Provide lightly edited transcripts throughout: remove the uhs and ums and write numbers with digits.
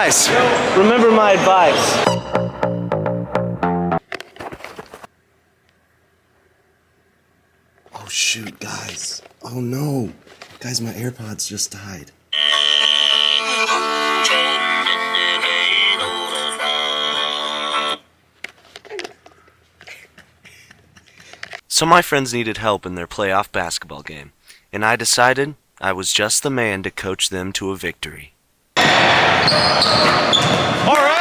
Guys, remember my advice. Oh shoot, guys. Oh no. Guys, my AirPods just died. So my friends needed help in their playoff basketball game, and I decided I was just the man to coach them to a victory. All right,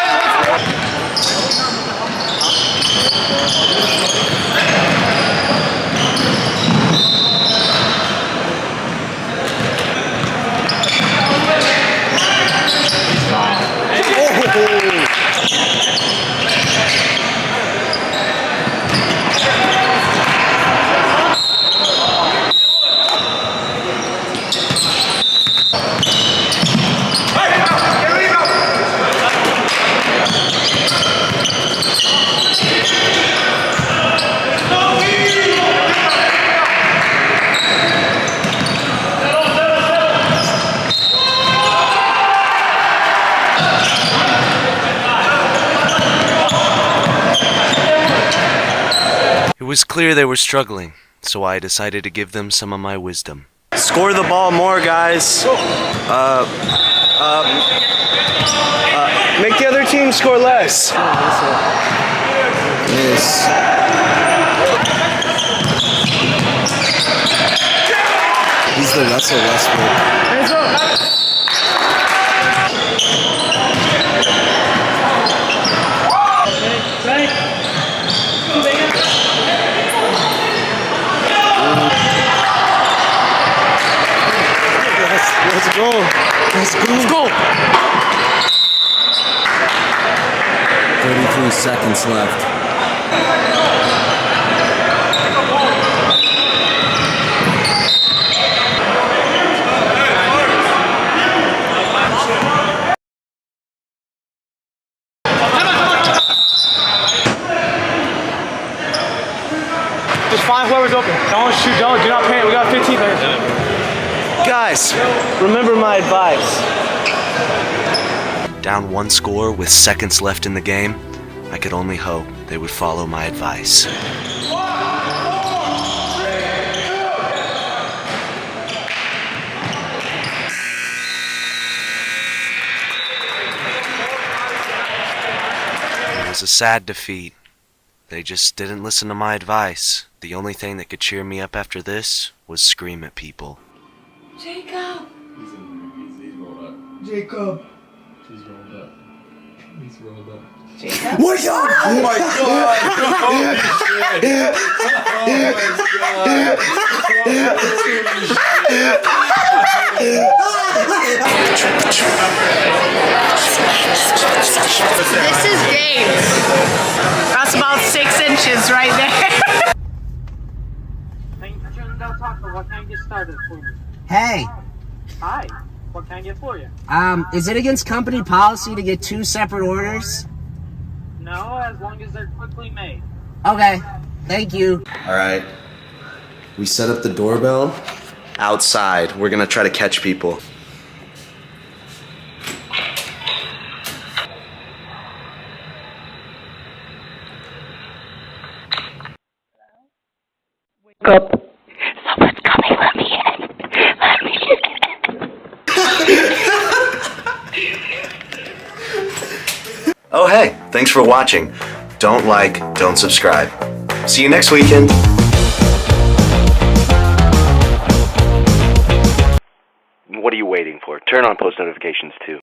It was clear they were struggling, so I decided to give them some of my wisdom. score the ball more, guys. Make the other team score less. Yes. He's the Russell Westbrook. Hands up. Let's go. Let's go. Let's go. 33 seconds left. Just find whoever's open. Don't shoot, do not panic. We got 15 minutes. Guys, remember my advice. Down one score with seconds left in the game, I could only hope they would follow my advice. It was a sad defeat. They just didn't listen to my advice. The only thing that could cheer me up after this was scream at people. Jacob! He's rolled up. Jacob! He's rolled up. He's rolled up. Jacob? Wake up! Oh my god! Holy shit! This is James. That's about 6 inches right there. Thank you for choosing Del Taco. What can I get started for you? Hey, Hi. What can I get for you? is it against company policy to get 2 separate orders? No, as long as they're quickly made. Okay, thank you. Alright. We set up the doorbell. Outside, we're gonna try to catch people. Wake up. Someone's coming. Let me in. Let me in. Oh hey, thanks for watching. Don't like, don't subscribe. See you next weekend. What are you waiting for? Turn on post notifications too.